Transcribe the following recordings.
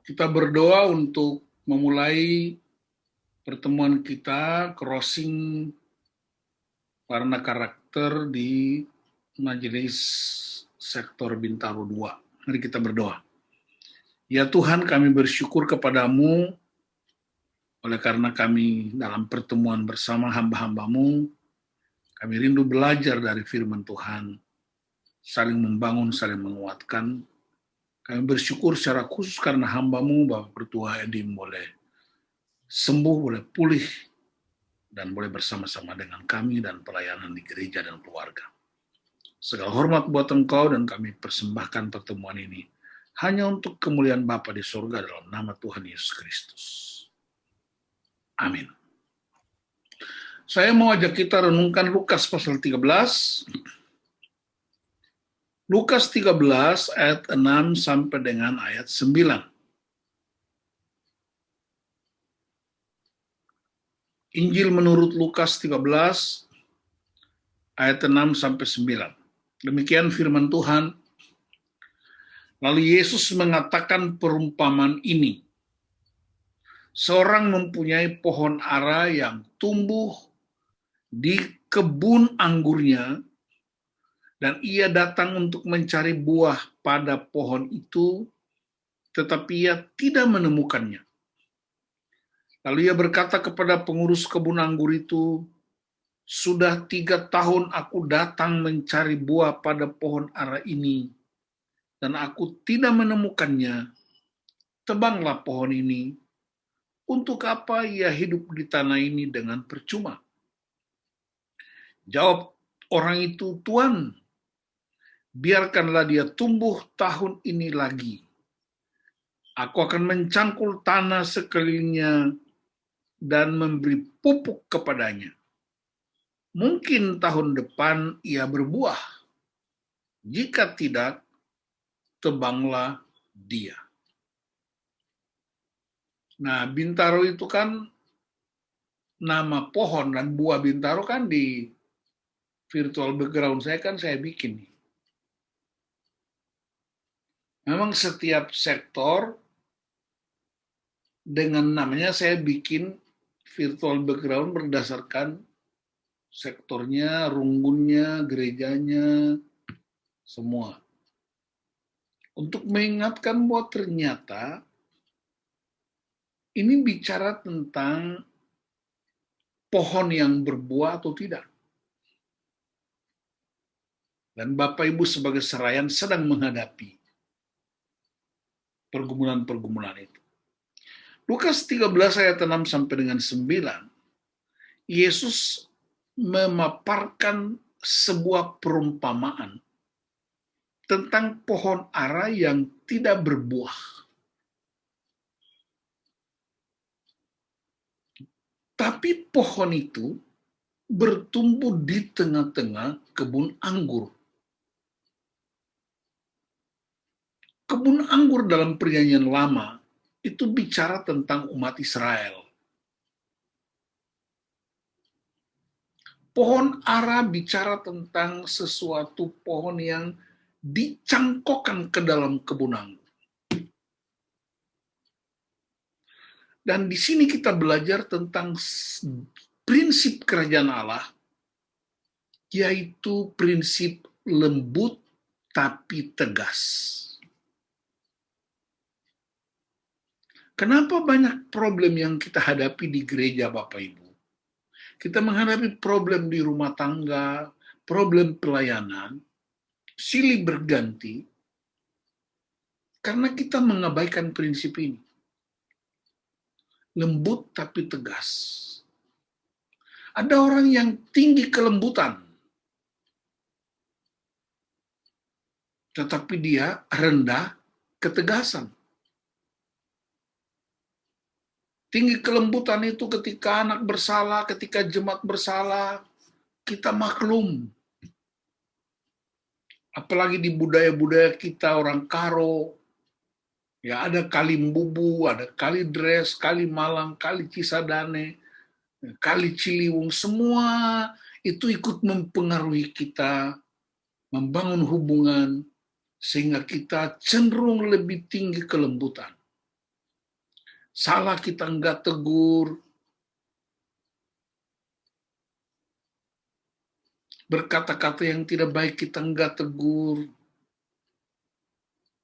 Kita berdoa untuk memulai pertemuan kita crossing warna karakter di Majelis Sektor Bintaro 2. Mari kita berdoa. Ya Tuhan, kami bersyukur kepadamu oleh karena kami dalam pertemuan bersama hamba-hambamu, kami rindu belajar dari firman Tuhan, saling membangun, saling menguatkan. Kami bersyukur secara khusus karena hambamu, Bapak Pertua Edim, boleh sembuh, boleh pulih, dan boleh bersama-sama dengan kami dan pelayanan di gereja dan keluarga. Segala hormat buat Engkau dan kami persembahkan pertemuan ini hanya untuk kemuliaan Bapa di surga dalam nama Tuhan Yesus Kristus. Amin. Saya mau ajak kita renungkan Lukas pasal 13. Lukas 13 ayat 6 sampai dengan ayat 9. Injil menurut Lukas 13 ayat 6 sampai 9. Demikian firman Tuhan. Lalu Yesus mengatakan perumpamaan ini. Seorang mempunyai pohon ara yang tumbuh di kebun anggurnya, dan ia datang untuk mencari buah pada pohon itu, tetapi ia tidak menemukannya. Lalu ia berkata kepada pengurus kebun anggur itu, "Sudah 3 tahun aku datang mencari buah pada pohon ara ini, dan aku tidak menemukannya. Tebanglah pohon ini. Untuk apa ia hidup di tanah ini dengan percuma?" Jawab orang itu, "Tuan, biarkanlah dia tumbuh tahun ini lagi. Aku akan mencangkul tanah sekelilingnya dan memberi pupuk kepadanya. Mungkin tahun depan ia berbuah. Jika tidak, tebanglah dia." Nah, bintaro itu kan nama pohon, dan buah bintaro kan di virtual background saya kan saya bikin. Memang setiap sektor dengan namanya saya bikin virtual background berdasarkan sektornya, runggunnya, gerejanya, semua. Untuk mengingatkan bahwa ternyata ini bicara tentang pohon yang berbuah atau tidak. Dan Bapak Ibu sebagai serayan sedang menghadapi pergumulan-pergumulan itu. Lukas 13 ayat 6 sampai dengan 9, Yesus memaparkan sebuah perumpamaan tentang pohon ara yang tidak berbuah. Tapi pohon itu bertumbuh di tengah-tengah kebun anggur. Kebun anggur dalam Perjanjian Lama itu bicara tentang umat Israel. Pohon ara bicara tentang sesuatu pohon yang dicangkokkan ke dalam kebun anggur. Dan di sini kita belajar tentang prinsip kerajaan Allah, yaitu prinsip lembut tapi tegas. Kenapa banyak problem yang kita hadapi di gereja, Bapak Ibu? Kita menghadapi problem di rumah tangga, problem pelayanan, silih berganti, karena kita mengabaikan prinsip ini. Lembut tapi tegas. Ada orang yang tinggi kelembutan, tetapi dia rendah ketegasan. Tinggi kelembutan itu ketika anak bersalah, ketika jemaat bersalah, kita maklum. Apalagi di budaya-budaya kita orang Karo, ya ada Kalimbubu, ada Kalidres, Kalimalang, Kali Cisadane, Kali Ciliwung, semua itu ikut mempengaruhi kita, membangun hubungan, sehingga kita cenderung lebih tinggi kelembutan. Salah kita enggak tegur. Berkata-kata yang tidak baik kita enggak tegur.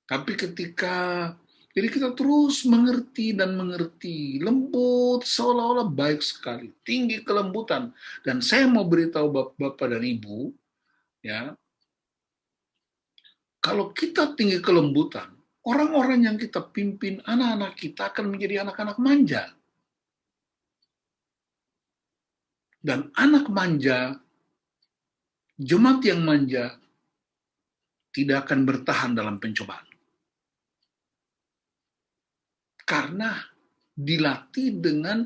Tapi jadi kita terus mengerti dan mengerti, lembut, seolah-olah baik sekali, tinggi kelembutan. Dan saya mau beritahu Bapak dan Ibu, ya, kalau kita tinggi kelembutan, orang-orang yang kita pimpin, anak-anak kita akan menjadi anak-anak manja. Dan anak manja, jemaat yang manja, tidak akan bertahan dalam pencobaan. Karena dilatih dengan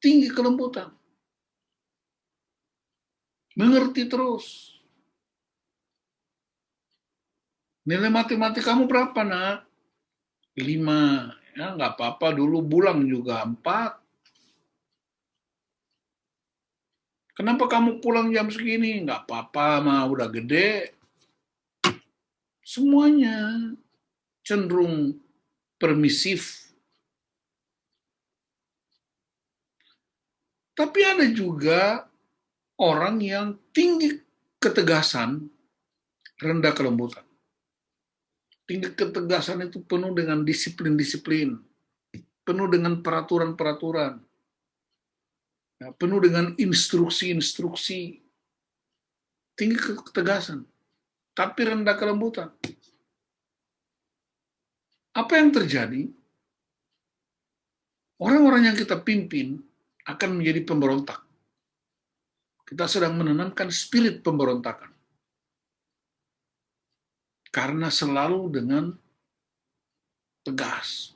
tinggi kelembutan. Mengerti terus. Nilai matematikamu berapa, nak? 5. Ya, nggak apa-apa, dulu bulang juga 4. Kenapa kamu pulang jam segini? Nggak apa-apa, mah udah gede. Semuanya cenderung permisif. Tapi ada juga orang yang tinggi ketegasan, rendah kelembutan. Tinggi ketegasan itu penuh dengan disiplin-disiplin, penuh dengan peraturan-peraturan, penuh dengan instruksi-instruksi, tinggi ketegasan, tapi rendah kelembutan. Apa yang terjadi? Orang-orang yang kita pimpin akan menjadi pemberontak. Kita sedang menanamkan spirit pemberontakan. Karena selalu dengan tegas.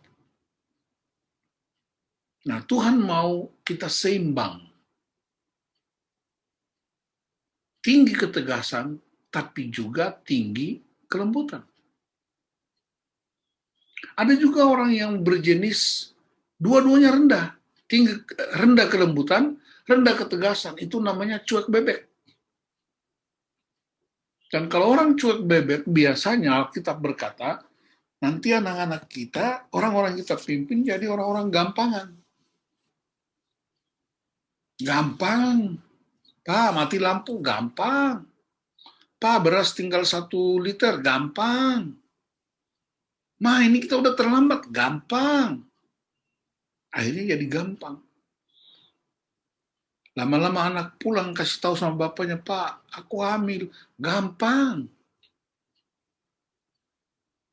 Nah, Tuhan mau kita seimbang. Tinggi ketegasan, tapi juga tinggi kelembutan. Ada juga orang yang berjenis dua-duanya rendah. Rendah kelembutan, rendah ketegasan. Itu namanya cuek bebek. Dan kalau orang cuek bebek, biasanya Alkitab berkata, nanti anak-anak kita, orang-orang kita pimpin jadi orang-orang gampangan. Gampang. Pak, mati lampu, gampang. Pak, beras tinggal 1 liter, gampang. Ma, ini kita udah terlambat, gampang. Akhirnya jadi gampang. Lama-lama anak pulang kasih tahu sama bapaknya, Pak, aku hamil, gampang.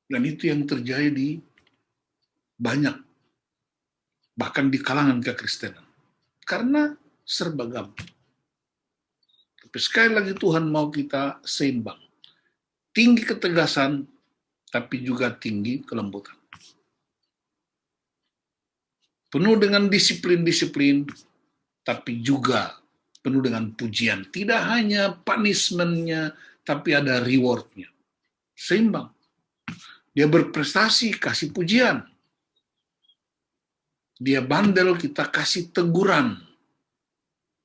Dan itu yang terjadi banyak, bahkan di kalangan kekristenan. Karena serba gampang. Tapi sekali lagi Tuhan mau kita seimbang. Tinggi ketegasan, tapi juga tinggi kelembutan. Penuh dengan disiplin-disiplin, tapi juga penuh dengan pujian. Tidak hanya punishment-nya, tapi ada reward-nya. Seimbang. Dia berprestasi, kasih pujian. Dia bandel, kita kasih teguran.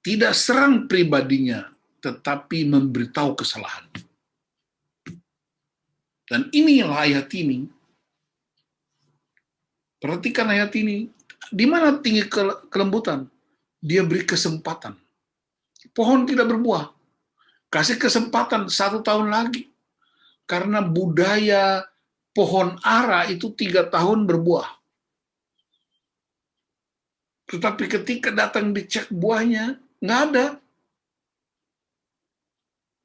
Tidak serang pribadinya, tetapi memberitahu kesalahan. Dan inilah ayat ini. Perhatikan ayat ini. Di mana tinggi kelembutan? Dia beri kesempatan. Pohon tidak berbuah. Kasih kesempatan 1 tahun lagi. Karena budaya pohon ara itu 3 tahun berbuah. Tetapi ketika datang dicek buahnya, nggak ada.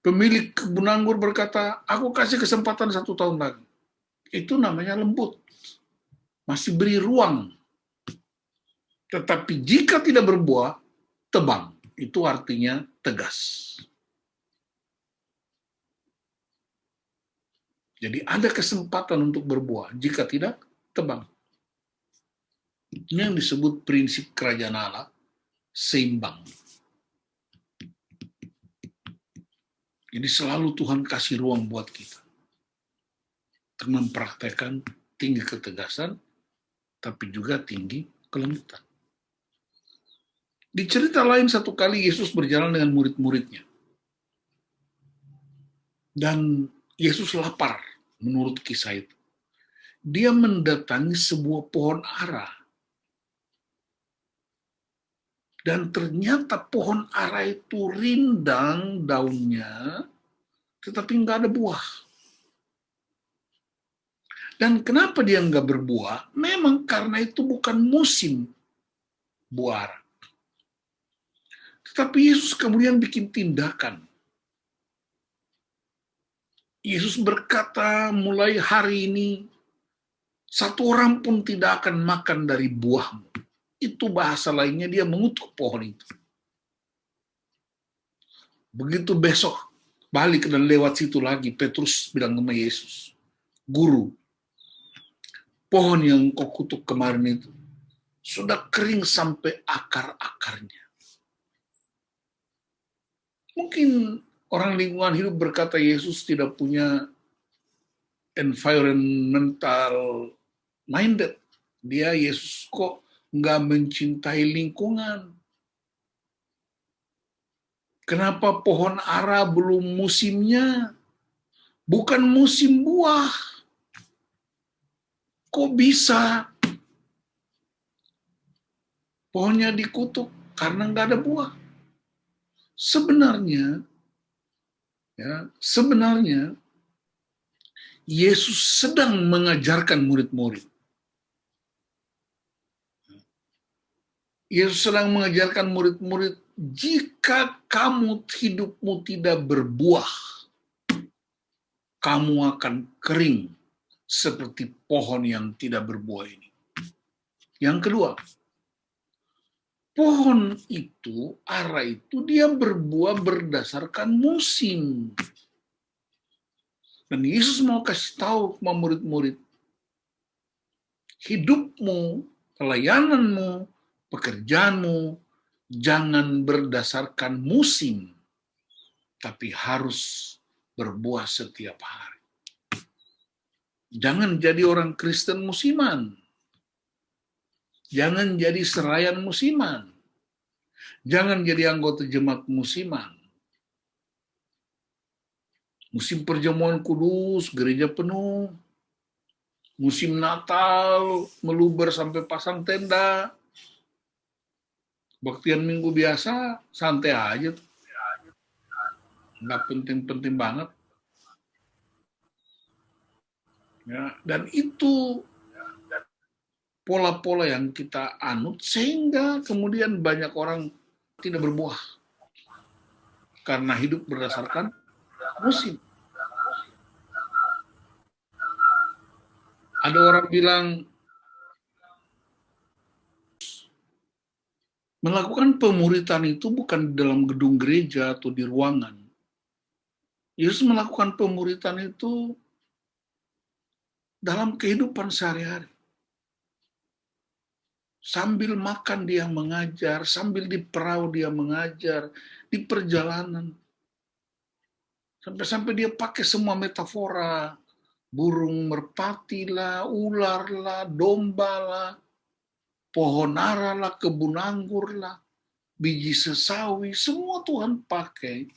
Pemilik kebun anggur berkata, aku kasih kesempatan 1 tahun lagi. Itu namanya lembut. Masih beri ruang. Tetapi jika tidak berbuah, tebang. Itu artinya tegas. Jadi ada kesempatan untuk berbuah. Jika tidak, tebang. Ini yang disebut prinsip kerajaan Allah, seimbang. Jadi selalu Tuhan kasih ruang buat kita. Untuk mempraktekkan tinggi ketegasan, tapi juga tinggi kelembutan. Di cerita lain satu kali Yesus berjalan dengan murid-muridnya. Dan Yesus lapar menurut kisah itu. Dia mendatangi sebuah pohon ara. Dan ternyata pohon ara itu rindang daunnya, tetapi nggak ada buah. Dan kenapa dia nggak berbuah? Memang karena itu bukan musim buah ara. Tetapi Yesus kemudian bikin tindakan. Yesus berkata, mulai hari ini, satu orang pun tidak akan makan dari buahmu. Itu bahasa lainnya, dia mengutuk pohon itu. Begitu besok, balik dan lewat situ lagi, Petrus bilang sama Yesus, Guru, pohon yang kau kutuk kemarin itu, sudah kering sampai akar-akarnya. Mungkin orang lingkungan hidup berkata Yesus tidak punya environmental minded. Dia Yesus kok nggak mencintai lingkungan. Kenapa pohon ara belum musimnya? Bukan musim buah. Kok bisa pohonnya dikutuk karena nggak ada buah? Sebenarnya Yesus sedang mengajarkan murid-murid. Yesus sedang mengajarkan murid-murid, jika kamu hidupmu tidak berbuah, kamu akan kering seperti pohon yang tidak berbuah ini. Yang kedua, pohon itu, ara itu, dia berbuah berdasarkan musim. Dan Yesus mau kasih tahu sama murid-murid, hidupmu, pelayananmu, pekerjaanmu, jangan berdasarkan musim, tapi harus berbuah setiap hari. Jangan jadi orang Kristen musiman. Jangan jadi serayan musiman. Jangan jadi anggota jemaat musiman. Musim perjamuan kudus, gereja penuh. Musim Natal, meluber sampai pasang tenda. Baktian minggu biasa, santai aja. Nggak penting-penting banget. Ya, dan itu pola-pola yang kita anut sehingga kemudian banyak orang tidak berbuah karena hidup berdasarkan musim. Ada orang bilang melakukan pemuritan itu bukan dalam gedung gereja atau di ruangan. Yesus melakukan pemuritan itu dalam kehidupan sehari-hari. Sambil makan dia mengajar, sambil di perahu dia mengajar, di perjalanan. Sampai-sampai dia pakai semua metafora. Burung merpati lah, ular lah, domba lah, pohon ara lah, kebun anggur lah, biji sesawi, semua Tuhan pakai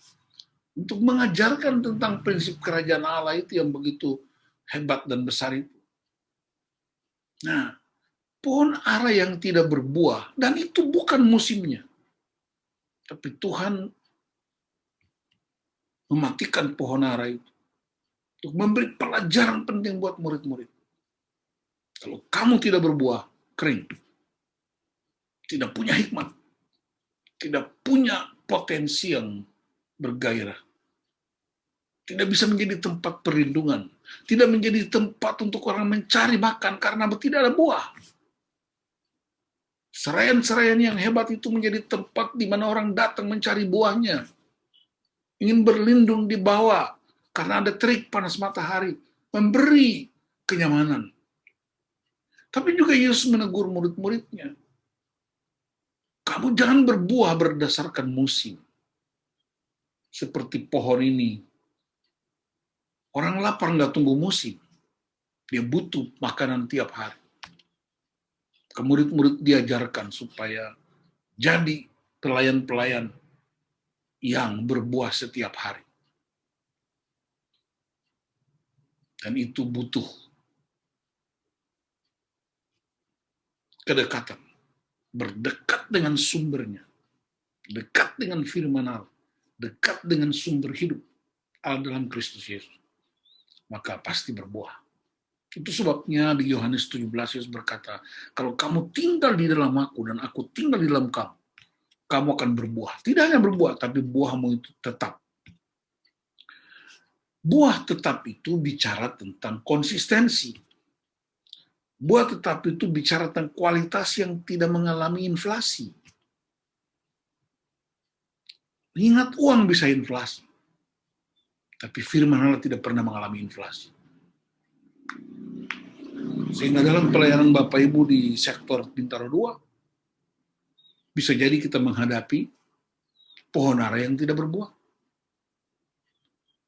untuk mengajarkan tentang prinsip kerajaan Allah itu yang begitu hebat dan besar itu. Nah, pohon ara yang tidak berbuah, dan itu bukan musimnya. Tapi Tuhan mematikan pohon ara itu untuk memberi pelajaran penting buat murid-murid. Kalau kamu tidak berbuah, kering. Tidak punya hikmat. Tidak punya potensi yang bergairah. Tidak bisa menjadi tempat perlindungan. Tidak menjadi tempat untuk orang mencari makan karena tidak ada buah. Serayan-serayan yang hebat itu menjadi tempat di mana orang datang mencari buahnya. Ingin berlindung di bawah karena ada terik panas matahari. Memberi kenyamanan. Tapi juga Yesus menegur murid-muridnya. Kamu jangan berbuah berdasarkan musim. Seperti pohon ini. Orang lapar nggak tunggu musim. Dia butuh makanan tiap hari. Murid-murid diajarkan supaya jadi pelayan-pelayan yang berbuah setiap hari. Dan itu butuh kedekatan. Berdekat dengan sumbernya. dekat dengan firman Allah, dekat dengan sumber hidup Allah dalam Kristus Yesus, maka pasti berbuah. Itu sebabnya di Yohanes 17 Yesus berkata, kalau kamu tinggal di dalam aku dan aku tinggal di dalam kamu, kamu akan berbuah. Tidak hanya berbuah, tapi buahmu itu tetap. Buah tetap itu bicara tentang konsistensi. Buah tetap itu bicara tentang kualitas yang tidak mengalami inflasi. Ingat, uang bisa inflasi, tapi firman Allah tidak pernah mengalami inflasi. Sehingga dalam pelayanan Bapak Ibu di sektor Bintaro 2, bisa jadi kita menghadapi pohon ara yang tidak berbuah.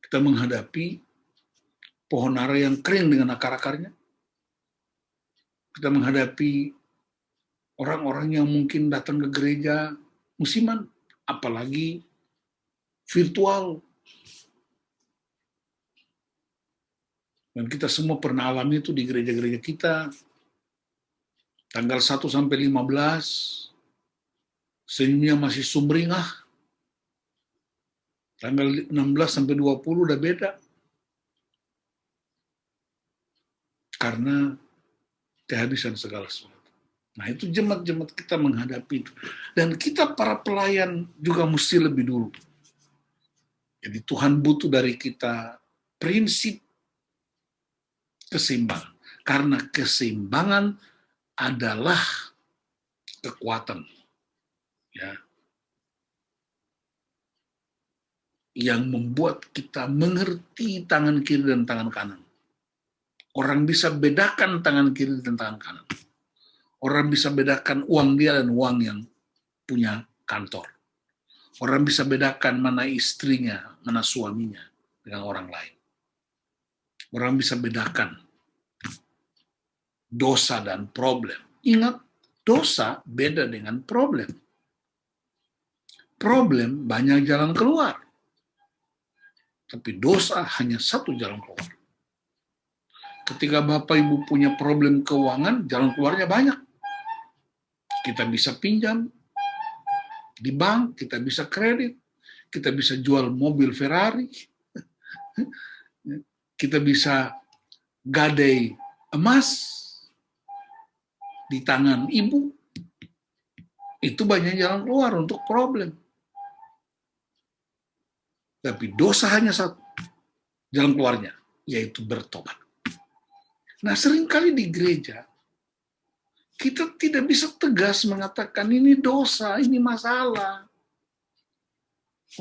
Kita menghadapi pohon ara yang kering dengan akar-akarnya. Kita menghadapi orang-orang yang mungkin datang ke gereja musiman, apalagi virtual. Dan kita semua pernah alami itu di gereja-gereja kita. Tanggal 1 sampai 15, senyumnya masih sumringah. Tanggal 16 sampai 20 udah beda. Karena kehabisan segala sesuatu. Nah, itu jemaat-jemaat kita menghadapi itu. Dan kita para pelayan juga mesti lebih dulu. Jadi Tuhan butuh dari kita prinsip keseimbangan. Karena keseimbangan adalah kekuatan. Ya. Yang membuat kita mengerti tangan kiri dan tangan kanan. Orang bisa bedakan tangan kiri dan tangan kanan. Orang bisa bedakan uang dia dan uang yang punya kantor. Orang bisa bedakan mana istrinya, mana suaminya dengan orang lain. Orang bisa bedakan dosa dan problem. Ingat, dosa beda dengan problem. Problem banyak jalan keluar. Tapi dosa hanya satu jalan keluar. Ketika Bapak Ibu punya problem keuangan, jalan keluarnya banyak. Kita bisa pinjam di bank, kita bisa kredit, kita bisa jual mobil Ferrari, kita bisa gadai emas di tangan ibu. Itu banyak jalan keluar untuk problem. Tapi dosa hanya satu jalan keluarnya, yaitu bertobat. Nah, seringkali di gereja, kita tidak bisa tegas mengatakan ini dosa, ini masalah.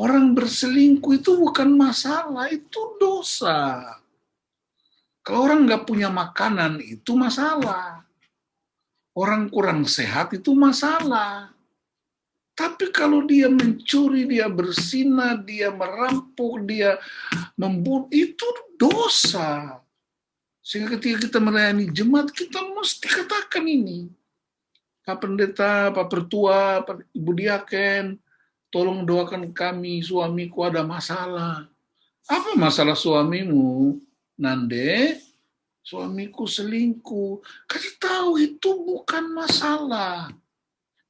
Orang berselingkuh itu bukan masalah, itu dosa. Kalau orang nggak punya makanan, itu masalah. Orang kurang sehat, itu masalah. Tapi kalau dia mencuri, dia berzina, dia merampok, dia membunuh, itu dosa. Sehingga ketika kita melayani jemaat, kita mesti katakan ini. Pak Pendeta, Pak Pertua, Pak Ibu Diaken, tolong doakan kami, suamiku ada masalah. Apa masalah suamimu? Nande, suamiku selingkuh. Kasih tahu itu bukan masalah.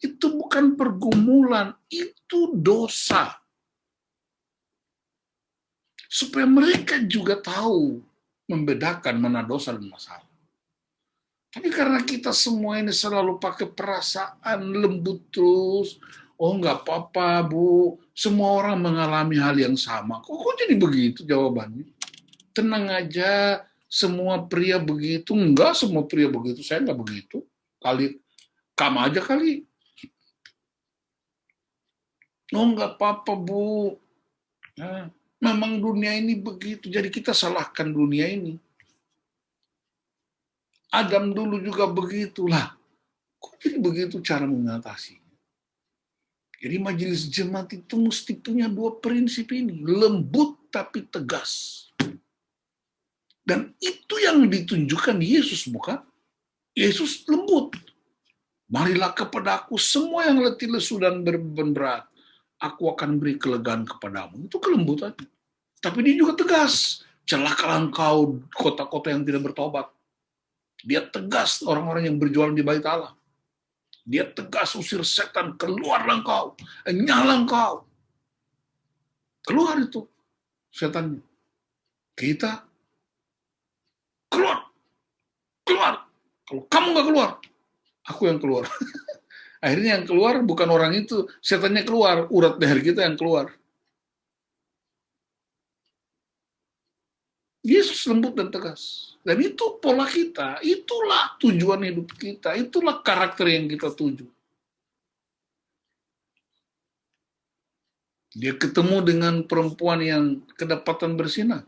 Itu bukan pergumulan, itu dosa. Supaya mereka juga tahu membedakan mana dosa dan masalah. Tapi karena kita semua ini selalu pakai perasaan lembut terus, oh nggak apa-apa Bu, semua orang mengalami hal yang sama. Kok jadi begitu jawabannya? Tenang aja, semua pria begitu. Enggak semua pria begitu, saya nggak begitu. Kali, kamu aja kali. Oh nggak apa-apa Bu, nah, memang dunia ini begitu, jadi kita salahkan dunia ini. Adam dulu juga begitulah. Kok jadi begitu cara mengatasi? Jadi majelis jemaat itu mesti punya dua prinsip ini. Lembut tapi tegas. Dan itu yang ditunjukkan Yesus, bukan? Yesus lembut. Marilah kepadaku semua yang letih lesu dan berbeban berat. Aku akan beri kelegaan kepadamu. Itu kelembutannya. Tapi dia juga tegas. Celakalah engkau kota-kota yang tidak bertobat. Dia tegas orang-orang yang berjualan di bait Allah. Dia tegas usir setan, keluarlah engkau, nyala engkau. Keluar itu setannya. Kita keluar, keluar. Kalau kamu nggak keluar, aku yang keluar. Akhirnya yang keluar bukan orang itu, setannya keluar, urat leher kita yang keluar. Yesus lembut dan tegas. Dan itu pola kita, itulah tujuan hidup kita, itulah karakter yang kita tuju. Dia ketemu dengan perempuan yang kedapatan bersinar.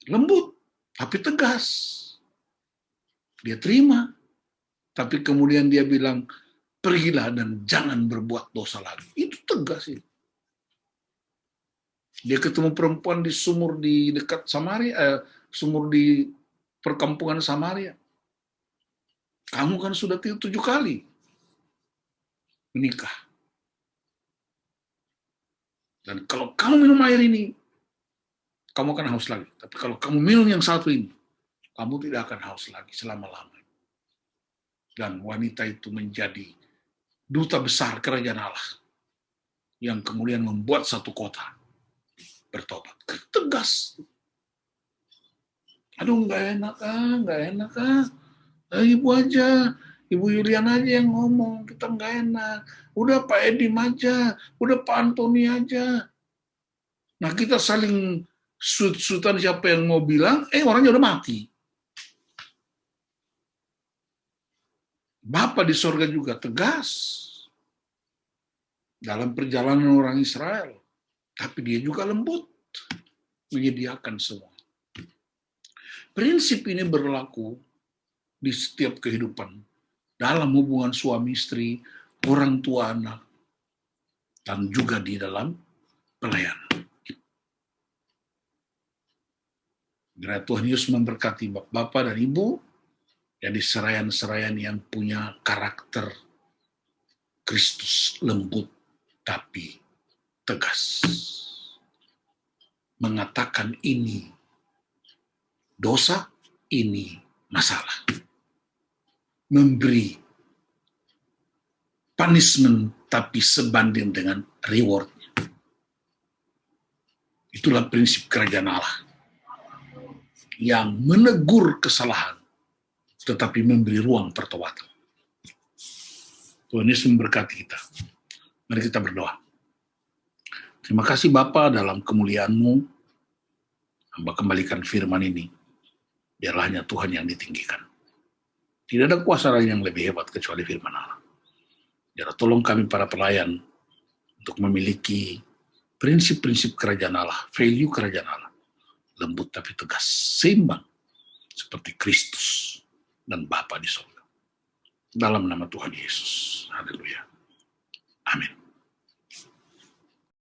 Lembut, tapi tegas. Dia terima. Tapi kemudian dia bilang, pergilah dan jangan berbuat dosa lagi. Itu tegas itu. Dia ketemu perempuan di sumur di dekat Samaria, sumur di perkampungan Samaria. Kamu kan sudah 7 kali menikah. Dan kalau kamu minum air ini, kamu akan haus lagi. Tapi kalau kamu minum yang satu ini, kamu tidak akan haus lagi selama-lamanya. Dan wanita itu menjadi duta besar kerajaan Allah yang kemudian membuat satu kota bertobat. Tegas. Aduh, nggak enak ah. Ibu aja, Ibu Yuliana aja yang ngomong, kita nggak enak. Udah Pak Edim aja, udah Pak Antoni aja. Nah kita saling sut-sutan siapa yang mau bilang, orangnya udah mati. Bapa di sorga juga tegas dalam perjalanan orang Israel. Tapi dia juga lembut, menyediakan semua. Prinsip ini berlaku di setiap kehidupan, dalam hubungan suami istri, orang tua anak, dan juga di dalam pelayanan. Biar Tuhan Yesus memberkati Bapak dan Ibu, jadi serayan-serayan yang punya karakter Kristus, lembut tapi tegas. Mengatakan ini dosa, ini masalah. Memberi punishment tapi sebanding dengan rewardnya. Itulah prinsip kerajaan Allah yang menegur kesalahan tetapi memberi ruang pertobatan. Tuhan Yesus memberkati kita. Mari kita berdoa. Terima kasih Bapa, dalam kemuliaan-Mu, hamba kembalikan firman ini. Biarlah hanya Tuhan yang ditinggikan. Tidak ada kuasa lain yang lebih hebat kecuali firman Allah. Biar tolong kami para pelayan untuk memiliki prinsip-prinsip kerajaan Allah, value kerajaan Allah. Lembut tapi tegas, seimbang, seperti Kristus dan Bapa di surga. Dalam nama Tuhan Yesus. Haleluya.